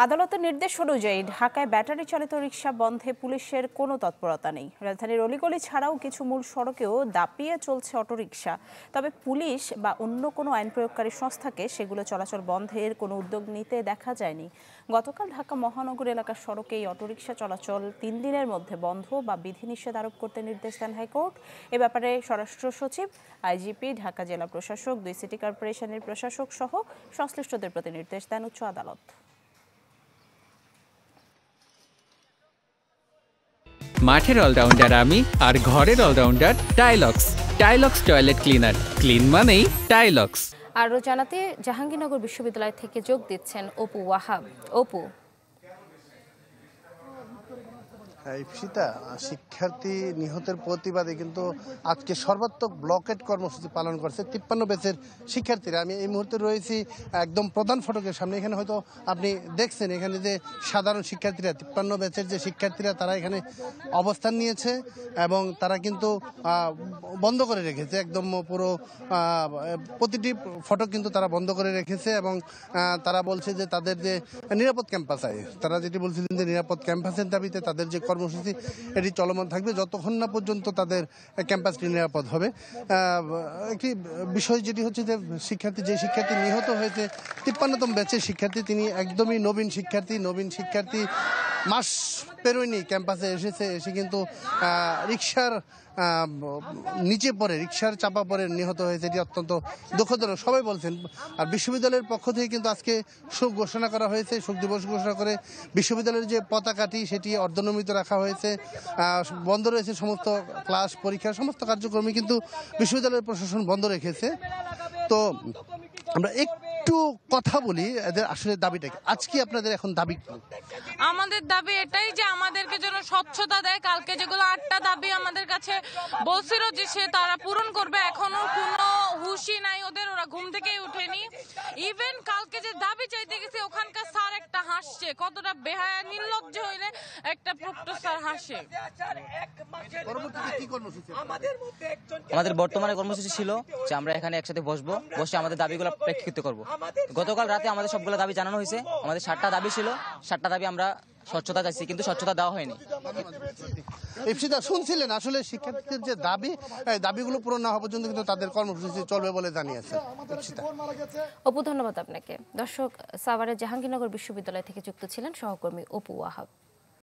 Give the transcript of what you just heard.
আদালতের নির্দেশ অনুযায়ী ঢাকায় ব্যাটারি চালিত রিকশা বন্ধে পুলিশের কোনো তৎপরতা নেই। রাজধানীর অলিগলি ছাড়াও কিছু মূল সড়কেও দাপিয়ে চলছে অটোরিকশা। তবে পুলিশ বা অন্য কোনো আইন প্রয়োগকারী সংস্থাকে সেগুলো চলাচল বন্ধের কোনো উদ্যোগ নিতে দেখা যায়নি। গতকাল ঢাকা মহানগর এলাকার সড়কে এই অটোরিকশা চলাচল ৩ দিনের মধ্যে বন্ধ বা বিধিনিষেধ আরোপ করতে নির্দেশ দেন হাইকোর্ট। এ ব্যাপারে স্বরাষ্ট্র সচিব, আইজিপি, ঢাকা জেলা প্রশাসক, ২ সিটি কর্পোরেশনের প্রশাসক সহ সংশ্লিষ্টদের প্রতি নির্দেশ দেন উচ্চ আদালত। মাঠের অলরাউন্ডার আমি, আর ঘরের all rounder Tylox. Tylox toilet cleaner, clean মানেই টাইলক্স। আরও জানাতে জাহাঙ্গীরনগর বিশ্ববিদ্যালয় থেকে যোগ দিচ্ছেন অপু ওয়াহাব। অপু, ইপসিতা শিক্ষার্থী নিহতের প্রতিবাদে কিন্তু আজকে সর্বাত্মক ব্লকেট কর্মসূচি পালন করছে 53 ব্যাচের শিক্ষার্থীরা। আমি এই মুহূর্তে রয়েছি একদম প্রধান ফটকের সামনে। এখানে হয়তো আপনি দেখছেন এখানে যে সাধারণ শিক্ষার্থীরা 53 ব্যাচের যে শিক্ষার্থীরা তারা এখানে অবস্থান নিয়েছে এবং তারা কিন্তু বন্ধ করে রেখেছে একদম পুরো প্রতিটি ফটক কিন্তু তারা বন্ধ করে রেখেছে এবং তারা বলছে যে তাদের যে নিরাপদ ক্যাম্পাস চাই, তারা যেটি বলছিলেন যে নিরাপদ ক্যাম্পাসের দাবিতে তাদের যে কর্মসূচি এটি চলমান থাকবে যতক্ষণ না পর্যন্ত তাদের ক্যাম্পাসটি নিরাপদ হবে। একটি বিষয় যেটি হচ্ছে যে যে শিক্ষার্থী নিহত হয়েছে 53তম ব্যাচের শিক্ষার্থী, তিনি একদমই নবীন শিক্ষার্থী মাস পেরোয়নি ক্যাম্পাসে এসে কিন্তু রিকশার নিচে পড়ে, রিকশার চাপা পড়ে নিহত হয়েছে। এটি অত্যন্ত দুঃখজনক সবাই বলছেন। আর বিশ্ববিদ্যালয়ের পক্ষ থেকে কিন্তু আজকে শোক ঘোষণা করা হয়েছে। শোক দিবস ঘোষণা করে বিশ্ববিদ্যালয়ের যে পতাকাটি সেটি অর্ধনমিত রাখা হয়েছে। বন্ধ রয়েছে সমস্ত ক্লাস, পরীক্ষা, সমস্ত কার্যক্রমই কিন্তু বিশ্ববিদ্যালয়ের প্রশাসন বন্ধ রেখেছে। তো আমরা একটু কথা বলি এদের আসলে দাবিটা কি। আজকে আপনাদের এখন দাবি কি? আমাদের দাবি এটাই যে আমাদেরকে যেন স্বচ্ছতা দেয়। কালকে যেগুলো 8টা দাবি আমাদের কাছে বলছিল যে তারা পূরণ করবে, এখনো কোনো হুঁশই নাই ওদের, ওরা ঘুম থেকেই উঠেনি। ইভেন কালকে যে দাবি চাইতে গেছে ওখানকার স্যার একটা হাসছে, কতটা বেহায়া নির্লজ্জ হইলে একটা প্রক্টর স্যার হাসে। আমাদের বর্তমানে কর্মসূচি ছিল যে আমরা এখানে একসাথে বসে আমাদের দাবিগুলো প্রেক্ষিত করব। গতকাল রাতে আমাদের সবগুলো দাবি জানানো হয়েছে। আমাদের 7টা দাবি ছিল, 7টা দাবি আমরা স্বচ্ছতা চাইছি, কিন্তু স্বচ্ছতা দেওয়া হয়নি। ইপসিতা শুনছিলেন আসলে শিক্ষার্থীদের যে দাবিগুলো পূরণ না হওয়া পর্যন্ত কিন্তু তাদের কর্মসূচি চলবে বলে জানিয়েছে। অপু, ধন্যবাদ আপনাকে। দর্শক, সাভারের জাহাঙ্গীরনগর বিশ্ববিদ্যালয় থেকে যুক্ত ছিলেন সহকর্মী অপু ওয়াহাব।